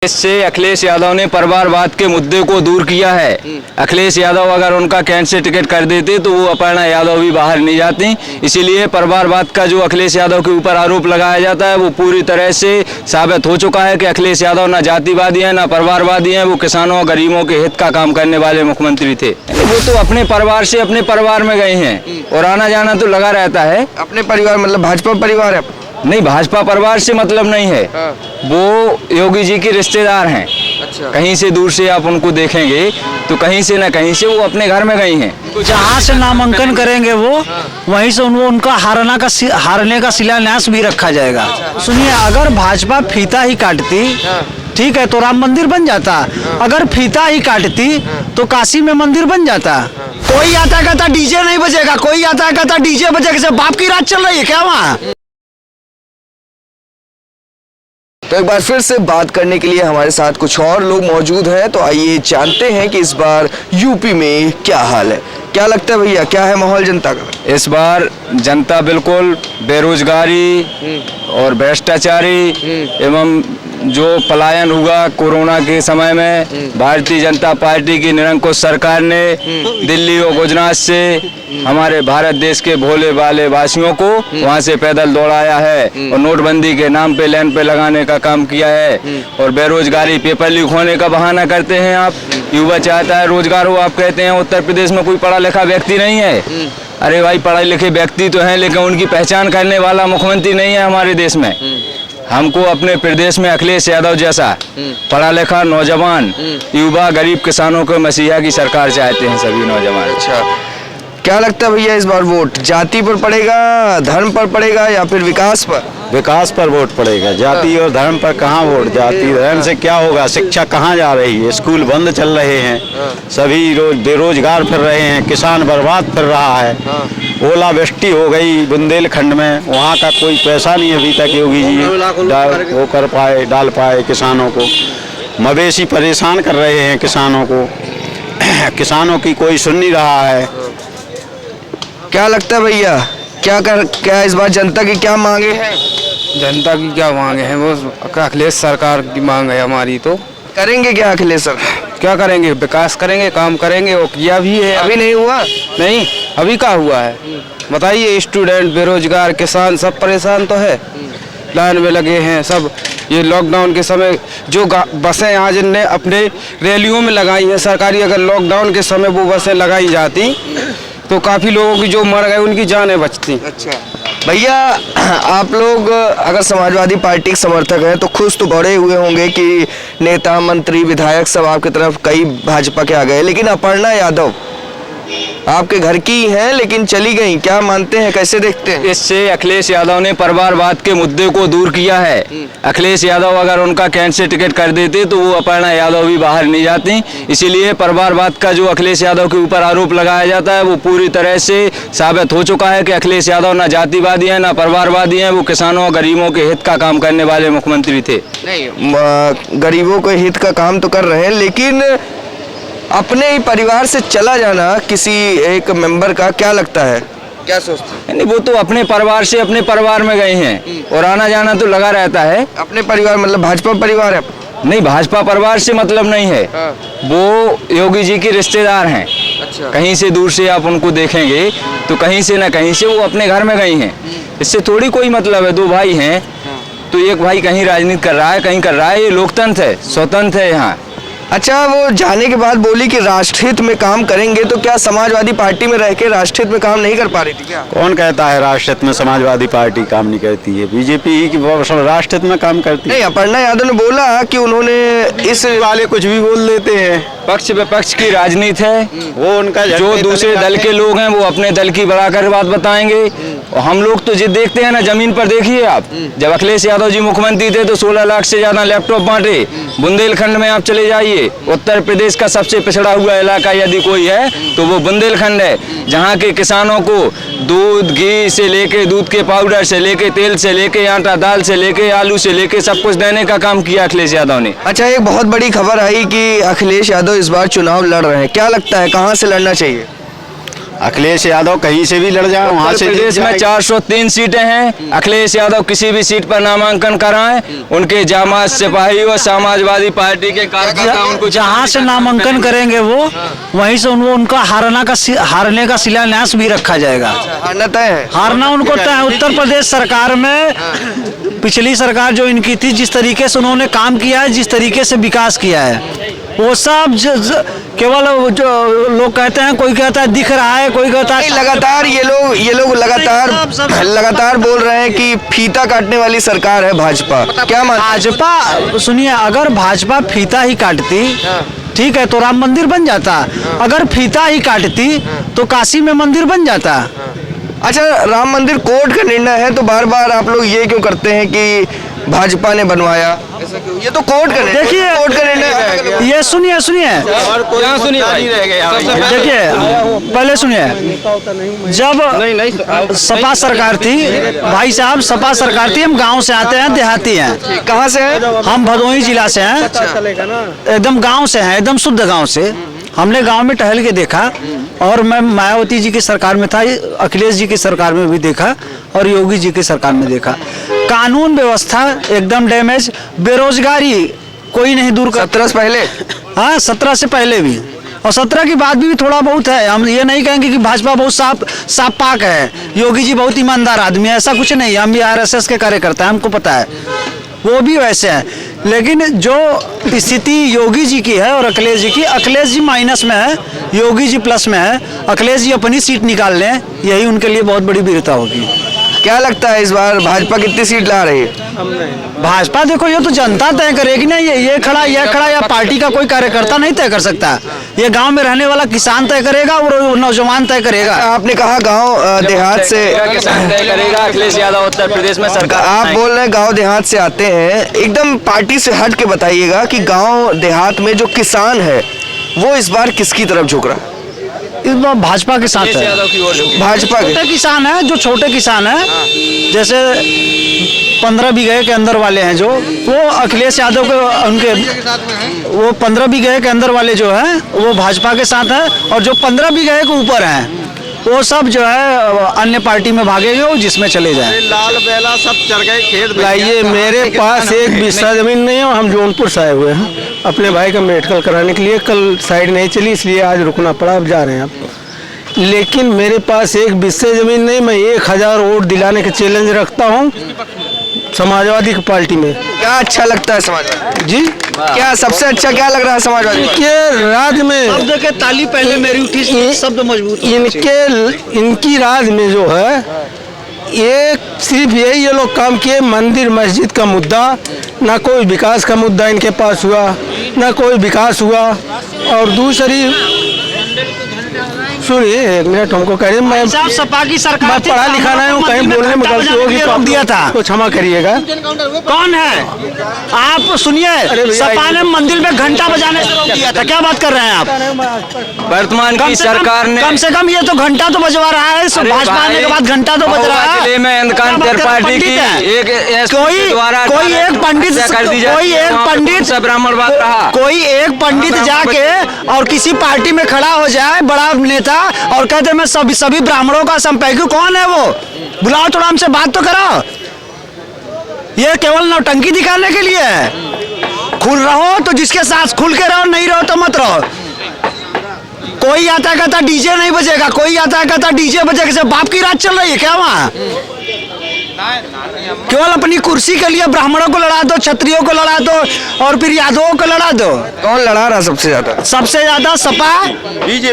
इससे अखिलेश यादव ने परिवारवाद के मुद्दे को दूर किया है। अखिलेश यादव अगर उनका कैंट से टिकट कर देते तो वो अपर्णा यादव भी बाहर नहीं जाती। इसीलिए परिवारवाद का जो अखिलेश यादव के ऊपर आरोप लगाया जाता है वो पूरी तरह से साबित हो चुका है कि अखिलेश यादव ना जातिवादी हैं ना परिवारवादी हैं। वो किसानों और गरीबों के हित का काम करने वाले मुख्यमंत्री थे। वो तो अपने परिवार से अपने परिवार में गए हैं और आना जाना तो लगा रहता है। अपने परिवार मतलब भाजपा परिवार है? नहीं, भाजपा परिवार से मतलब नहीं है। वो योगी जी के रिश्तेदार हैं। अच्छा। कहीं से दूर से आप उनको देखेंगे तो कहीं से न कहीं से वो अपने घर में गई हैं। जहाँ से नामांकन करेंगे वो वहीं से उनका हारने का शिलान्यास भी रखा जाएगा। सुनिए, अगर भाजपा फीता ही काटती ठीक है तो राम मंदिर बन जाता। अगर फीता ही काटती तो काशी में मंदिर बन जाता। कोई आता कहता डीजे नहीं बजेगा, कोई आता कहता डीजे बजेगा। बाप की रात चल रही है क्या वहाँ? तो एक बार फिर से बात करने के लिए हमारे साथ कुछ और लोग मौजूद हैं, तो आइए जानते हैं कि इस बार यूपी में क्या हाल है। क्या लगता है भैया, क्या है माहौल जनता का? इस बार जनता बिल्कुल बेरोजगारी और भ्रष्टाचारी एवं जो पलायन हुआ कोरोना के समय में भारतीय जनता पार्टी की निरंकुश सरकार ने दिल्ली और गुजरात से हमारे भारत देश के भोले भाले वासियों को वहां से पैदल दौड़ाया है और नोटबंदी के नाम पे लाइन पे लगाने का काम किया है। और बेरोजगारी पेपर लीक होने का बहाना करते हैं आप। युवा चाहता है रोजगार हो, आप कहते हैं उत्तर प्रदेश में कोई पढ़ा लिखा व्यक्ति नहीं है। अरे भाई, पढ़े लिखे व्यक्ति तो हैं लेकिन उनकी पहचान करने वाला मुख्यमंत्री नहीं है हमारे देश में। हमको अपने प्रदेश में अखिलेश यादव जैसा पढ़ा लिखा नौजवान युवा गरीब किसानों को मसीहा की सरकार चाहते हैं सभी नौजवान। अच्छा, क्या लगता है भैया इस बार वोट जाति पर पड़ेगा, धर्म पर पड़ेगा या फिर विकास पर? विकास पर वोट पड़ेगा। जाति और धर्म पर कहाँ वोट? जाति धर्म से क्या होगा? शिक्षा कहाँ जा रही है? स्कूल बंद चल रहे हैं, सभी बेरोजगार फिर रहे हैं, किसान बर्बाद फिर रहा है। ओलावृष्टि हो गई बुंदेलखंड में, वहाँ का कोई पैसा नहीं अभी तक योगी जी वो कर पाए डाल पाए किसानों को। मवेशी परेशान कर रहे हैं किसानों को, किसानों की कोई सुन नहीं रहा है। क्या लगता है भैया, क्या इस बार जनता की क्या मांगे हैं? जनता की क्या मांगे हैं? वो अखिलेश सरकार की मांग है हमारी। तो करेंगे क्या अखिलेश सरकार? क्या करेंगे? विकास करेंगे, काम करेंगे। वो किया भी है। अभी नहीं हुआ? नहीं, अभी क्या हुआ है बताइए? स्टूडेंट, बेरोजगार, किसान सब परेशान तो है, लाइन में लगे हैं सब। ये लॉकडाउन के समय जो बसें आज इनने अपने रैलियों में लगाई हैं सरकारी, अगर लॉकडाउन के समय वो बसें लगाई जाती तो काफ़ी लोगों की जो मर गए उनकी जानें बचती। अच्छा भैया, आप लोग अगर समाजवादी पार्टी के समर्थक हैं तो खुश तो बड़े हुए होंगे कि नेता मंत्री विधायक सब आपकी तरफ कई भाजपा के आ गए, लेकिन अपर्णा यादव आपके घर की ही हैं लेकिन चली गई। क्या मानते हैं, कैसे देखते हैं? इससे अखिलेश यादव ने परिवारवाद के मुद्दे को दूर किया है। अखिलेश यादव अगर उनका कैंट से टिकट कर देते तो वो अपर्णा यादव भी बाहर नहीं जाती। इसीलिए परिवारवाद का जो अखिलेश यादव के ऊपर आरोप लगाया जाता है वो पूरी तरह से साबित हो चुका है कि अखिलेश यादव ना जातिवादी हैं ना परिवारवादी हैं। वो किसानों और गरीबों के हित का काम करने वाले मुख्यमंत्री थे। नहीं, गरीबों के हित का काम तो कर रहे हैं, लेकिन अपने ही परिवार से चला जाना किसी एक मेंबर का, क्या लगता है, क्या सोचते हैं? नहीं, वो तो अपने परिवार से अपने परिवार में गए हैं और आना जाना तो लगा रहता है। अपने परिवार मतलब भाजपा परिवार है? नहीं, भाजपा परिवार से मतलब नहीं है। वो योगी जी के रिश्तेदार हैं। अच्छा। कहीं से दूर से आप उनको देखेंगे तो कहीं से न कहीं से वो अपने घर में गई हैं। इससे थोड़ी कोई मतलब है। दो भाई हैं तो एक भाई कहीं राजनीति कर रहा है कहीं कर रहा है। ये लोकतंत्र है, स्वतंत्र है यहाँ। अच्छा, वो जाने के बाद बोली कि राष्ट्रहित में काम करेंगे, तो क्या समाजवादी पार्टी में रह के राष्ट्रहित में काम नहीं कर पा रही थी क्या? कौन कहता है राष्ट्रहित में समाजवादी पार्टी काम नहीं करती है? बीजेपी ही की राष्ट्रहित में काम करती है। नहीं, अपर्णा यादव ने बोला कि उन्होंने इस वाले कुछ भी बोल देते हैं। पक्ष विपक्ष की राजनीति है। वो उनका जो दूसरे दल के लोग हैं वो अपने दल की बढ़ाकर बात बताएंगे और हम लोग तो देखते हैं ना। जमीन पर देखिए आप, जब अखिलेश यादव जी मुख्यमंत्री थे तो 16 लाख से ज्यादा लैपटॉप बांटे। बुंदेलखंड में आप चले जाइए, उत्तर प्रदेश का सबसे पिछड़ा हुआ इलाका यदि कोई है तो वो बुंदेलखंड है, जहाँ के किसानों को दूध घी से लेके, दूध के पाउडर से लेके, तेल से लेके, आटा दाल से लेके, आलू से लेके सब कुछ देने का काम किया अखिलेश यादव ने। अच्छा, एक बहुत बड़ी खबर आई कि अखिलेश यादव इस बार चुनाव लड़ रहे हैं। क्या लगता है, कहाँ से लड़ना चाहिए? अखिलेश यादव कहीं से भी लड़ जाए, वहाँ से प्रदेश में 403 सीटें हैं। अखिलेश यादव किसी भी सीट पर नामांकन कराएं, उनके जामात सिपाही और समाजवादी पार्टी के कार्यकर्ता उनको जहाँ से नामांकन करेंगे वो वहीं से उनका हारने का शिलान्यास भी रखा जाएगा। हारना तय है। हारना उनको तय है। उत्तर प्रदेश सरकार में पिछली सरकार जो इनकी थी, जिस तरीके से उन्होंने काम किया है, जिस तरीके से विकास किया है, वो सब केवल जो लोग कहते हैं, कोई कहता है दिख रहा है, कोई कहता है लगातार ये लोग लगातार बोल रहे हैं कि फीता काटने वाली सरकार है भाजपा। क्या भाजपा, सुनिए, अगर भाजपा फीता ही काटती, ठीक है, तो राम मंदिर बन जाता। अगर फीता ही काटती तो काशी में मंदिर बन जाता। अच्छा, राम मंदिर कोर्ट का निर्णय है, तो बार बार आप लोग ये क्यों करते हैं कि भाजपा ने बनवाया? ऐसा क्यों? ये तो कोर्ट का निर्णय, देखिए, कोर्ट का निर्णय है। ये सुनिए देखिए, पहले सुनिए, जब सपा सरकार थी, भाई साहब, सपा सरकार थी, हम गांव से आते हैं, देहाती हैं। कहाँ से है? हम भदोही जिला से हैं, एकदम गांव से हैं, एकदम शुद्ध गांव से। हमने गांव में टहल के देखा, और मैं मायावती जी की सरकार में था, अखिलेश जी की सरकार में भी देखा, और योगी जी की सरकार में देखा। कानून व्यवस्था एकदम डैमेज, बेरोजगारी कोई नहीं दूर कर। 17 से पहले? हाँ, 17 से पहले भी, और 17 की बाद भी थोड़ा बहुत है। हम ये नहीं कहेंगे कि भाजपा बहुत साफ पाक है, योगी जी बहुत ईमानदार आदमी है, ऐसा कुछ नहीं। हम भी RSS के कार्यकर्ता हैं, हमको पता है, वो भी वैसे हैं। लेकिन जो स्थिति योगी जी की है और अखिलेश जी की, अखिलेश जी माइनस में है, योगी जी प्लस में है। अखिलेश जी अपनी सीट निकाल लें, यही उनके लिए बहुत बड़ी वीरता होगी। क्या लगता है इस बार भाजपा कितनी सीट ला रही है? भाजपा देखो, ये तो जनता तय करेगी ना। ये खड़ा या पार्टी का कोई कार्यकर्ता नहीं तय कर सकता। ये गांव में रहने वाला किसान तय करेगा और नौजवान तय करेगा। आपने कहा गांव देहात से तय करेगा अखिलेश यादव उत्तर प्रदेश में सरकार। आप बोल रहे हैं गांव देहात से आते हैं, एकदम पार्टी से हट के बताइएगा कि गांव देहात में जो किसान है वो इस बार किसकी तरफ झुक रहा है? इस बार भाजपा के साथ है। भाजपा के छोटे किसान है, जो छोटे किसान है, जैसे 15 बीघे के अंदर वाले हैं, जो वो अखिलेश यादव के, उनके वो 15 बीघे के अंदर वाले जो हैं वो भाजपा के साथ है, और जो 15 बीघे के ऊपर हैं वो सब जो है अन्य पार्टी में भागेंगे, वो जिसमें चले जाएं। लाल बेला सब चढ़ गए खेत। लाइए, मेरे पास एक बिस्सा जमीन नहीं है, हम जौनपुर से आए हुए हैं अपने भाई का मेडिकल कराने के लिए। कल साइड नहीं चली, इसलिए आज रुकना पड़ा, अब जा रहे हैं आप। लेकिन मेरे पास एक बिस्से जमीन नहीं, मैं 1000 वोट दिलाने का चैलेंज रखता हूँ समाजवादी की पार्टी में। क्या अच्छा लगता है समाजवादी जी? क्या सबसे अच्छा क्या लग रहा है समाजवादी पार्टी? इनके राज में, शब्द के ताली पहले मेरी उठी, शब्द मजबूत। इनकी राज में जो है, एक सिर्फ यही ये लोग काम किए, मंदिर मस्जिद का मुद्दा, ना कोई विकास का मुद्दा इनके पास हुआ, ना कोई विकास हुआ। और दूसरी, सुनिए एक मिनट, हमको कह रहे मैं सपा की सरकार, मैं पढ़ा लिखा नहीं हूँ, कहीं बोलने में गलती होगी तो आप दिया था, तो क्षमा करिएगा। कौन है आप? सुनिए, सपा ने मंदिर में घंटा बजाने से रोक दिया था। क्या बात कर रहे हैं आप? वर्तमान की सरकार ने कम से कम ये तो घंटा तो बजवा रहा है, भाजपा आने के बाद घंटा तो बज रहा है। जिले में अंधकार पार्टी की कोई एक पंडित ब्राह्मण बात रहा, कोई एक पंडित जाके और किसी पार्टी में खड़ा हो जाए, बड़ा नेता, और कहते मैं सभी ब्राह्मणों का संपर्क। कौन है वो? बुलाओ, थोड़ा हमसे बात तो करो। ये केवल नौटंकी दिखाने के लिए है। खुल रहो तो जिसके साथ खुल के रहो, नहीं रहो तो मत रहो। कोई आता कहता डीजे नहीं बजेगा, कोई आता कहता डीजे बजेगा। बाप की रात चल रही है क्या वहाँ? केवल अपनी कुर्सी के लिए ब्राह्मणों को लड़ा दो, क्षत्रियों को लड़ा दो, और फिर यादवों को लड़ा दो। कौन लड़ा रहा सबसे ज्यादा? सबसे ज्यादा सपा,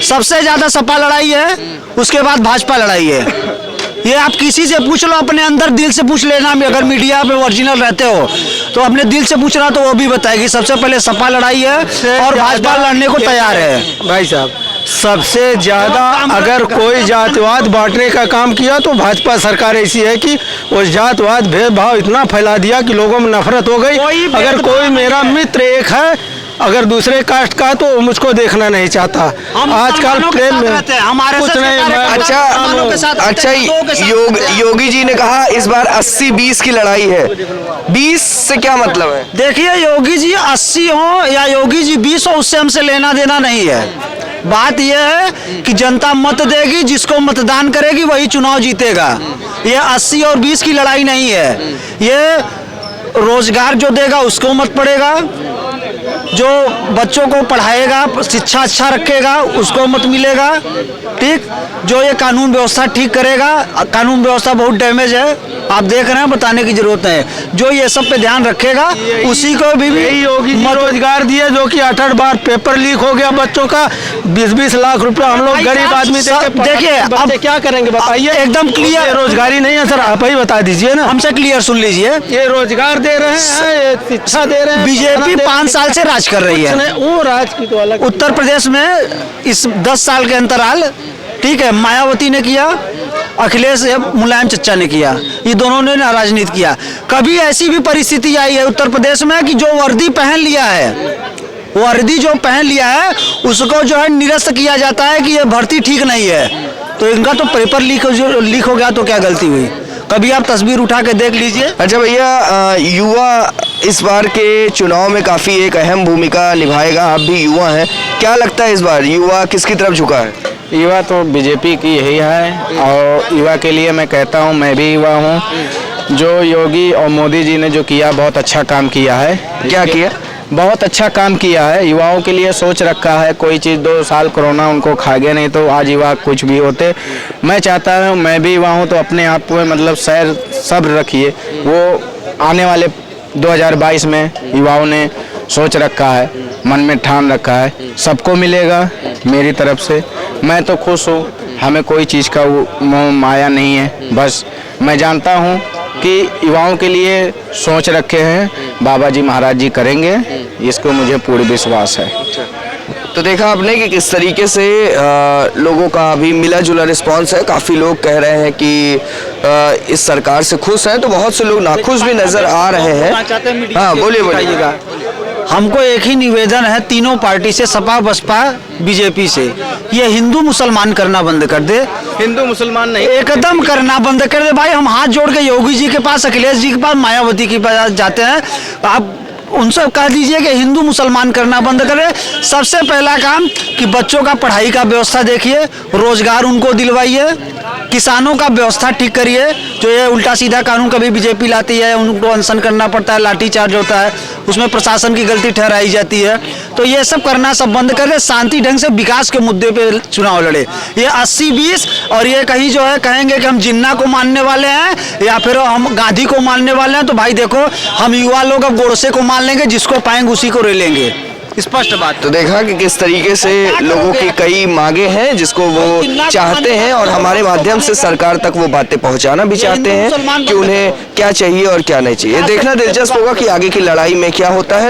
सबसे ज्यादा सपा लड़ाई है, उसके बाद भाजपा लड़ाई है। ये आप किसी से पूछ लो, अपने अंदर दिल से पूछ लेना। अगर मीडिया पे ओरिजिनल रहते हो तो अपने दिल से पूछना, तो वो भी बताएगी। सबसे पहले सपा लड़ाई है और भाजपा लड़ने को तैयार है। भाई साहब, सबसे ज्यादा अगर कोई जातिवाद बांटने का काम किया तो भाजपा सरकार ऐसी है कि उस जातवाद भेदभाव इतना फैला दिया कि लोगों में नफरत हो गई। अगर कोई मेरा मित्र एक है, अगर दूसरे कास्ट का, तो मुझको देखना नहीं चाहता। आजकल प्रेम में कुछ नहीं। अच्छा, योगी जी ने कहा इस बार 80-20 की लड़ाई है। 20 से क्या मतलब है? देखिए, योगी जी 80 हो या योगी जी 20 हो, उससे हमसे लेना देना नहीं है। बात यह है कि जनता मत देगी, जिसको मतदान करेगी वही चुनाव जीतेगा। ये 80 और 20 की लड़ाई नहीं है। ये रोजगार जो देगा उसको मत पड़ेगा, जो बच्चों को पढ़ाएगा, शिक्षा अच्छा रखेगा उसको मत मिलेगा, ठीक। जो ये कानून व्यवस्था ठीक करेगा, कानून व्यवस्था बहुत डैमेज है, आप देख रहे हैं, बताने की जरूरत है। जो ये सब पे ध्यान रखेगा उसी को भी योगी जी रोजगार दिए, जो कि 8-8 बार पेपर लीक हो गया बच्चों का, 20-20 लाख रुपया हम लोग गरीब आदमी देखिए अब क्या करेंगे बताइए। एकदम क्लियर रोजगारी नहीं है सर, आप ही बता दीजिए ना। हमसे क्लियर सुन लीजिए, ये रोजगार दे रहे हैं, ये शिक्षा दे रहे हैं। बीजेपी 5 साल से राज कर रही है। वो राज की तो अलग। उत्तर प्रदेश में इस 10 साल के अंतराल, ठीक है, मायावती ने किया, अखिलेश मुलायम चच्चा ने किया, ये दोनों ने राजनीति किया। कभी ऐसी भी परिस्थिति आई है उत्तर प्रदेश में कि जो वर्दी पहन लिया है, वर्दी जो पहन लिया है उसको जो है निरस्त किया जाता है कि ये भर्ती ठीक नहीं है। तो इनका तो पेपर लीक हो गया तो क्या गलती हुई? कभी आप तस्वीर उठा के देख लीजिए। अच्छा भैया, युवा इस बार के चुनाव में काफी एक अहम भूमिका निभाएगा, आप भी युवा हैं, क्या लगता है इस बार युवा किसकी तरफ झुका है? युवा तो बीजेपी की यही है, और युवा के लिए मैं कहता हूँ, मैं भी युवा हूँ। जो योगी और मोदी जी ने जो किया बहुत अच्छा काम किया है। क्या किया? बहुत अच्छा काम किया है, युवाओं के लिए सोच रखा है। कोई चीज़ 2 साल कोरोना उनको खा गया, नहीं तो आज युवा कुछ भी होते। मैं चाहता हूँ, मैं भी युवा हूँ, तो अपने आप में मतलब सब्र रखिए। वो आने वाले 2022 में युवाओं ने सोच रखा है, मन में ठान रखा है, सबको मिलेगा मेरी तरफ से। मैं तो खुश हूँ, हमें कोई चीज़ का वो मोह माया नहीं है। बस मैं जानता हूँ कि युवाओं के लिए सोच रखे हैं बाबा जी महाराज जी करेंगे, इसको मुझे पूरी विश्वास है। तो देखा आपने कि किस तरीके से लोगों का अभी मिला जुला रिस्पांस है। काफ़ी लोग कह रहे हैं कि इस सरकार से खुश हैं, तो बहुत से लोग नाखुश भी नजर आ रहे हैं। हाँ बोलिए बोलिएगा। हमको एक ही निवेदन है तीनों पार्टी से, सपा बसपा बीजेपी से, ये हिंदू मुसलमान करना बंद कर दे। हिंदू मुसलमान नहीं, एकदम करना बंद कर दे भाई। हम हाथ जोड़ के योगी जी के पास, अखिलेश जी के पास, मायावती के पास जाते हैं, आप उनसे कह दीजिए कि हिंदू मुसलमान करना बंद करें। सबसे पहला काम कि बच्चों का पढ़ाई का व्यवस्था देखिए, रोजगार उनको दिलवाइए, किसानों का व्यवस्था ठीक करिए। जो ये उल्टा सीधा कानून कभी बीजेपी लाती है, उनको अनशन करना पड़ता है, लाठीचार्ज होता है, उसमें प्रशासन की गलती ठहराई जाती है। तो ये सब करना सब बंद करें, शांति ढंग से विकास के मुद्दे पे चुनाव लड़े। ये 80-20 और ये कहीं जो है कहेंगे कि हम जिन्ना को मानने वाले हैं या फिर हम गांधी को मानने वाले हैं, तो भाई देखो हम युवा लोग अब गोडसे को मान लेंगे, जिसको पाएंगे उसी को ले लेंगे। स्पष्ट बात। तो देखा कि किस तरीके से लोगों की कई मांगे हैं जिसको वो चाहते हैं, और हमारे माध्यम से सरकार तक वो बातें पहुंचाना भी चाहते हैं कि उन्हें क्या चाहिए और क्या नहीं चाहिए। देखना दिलचस्प होगा कि आगे की लड़ाई में क्या होता है।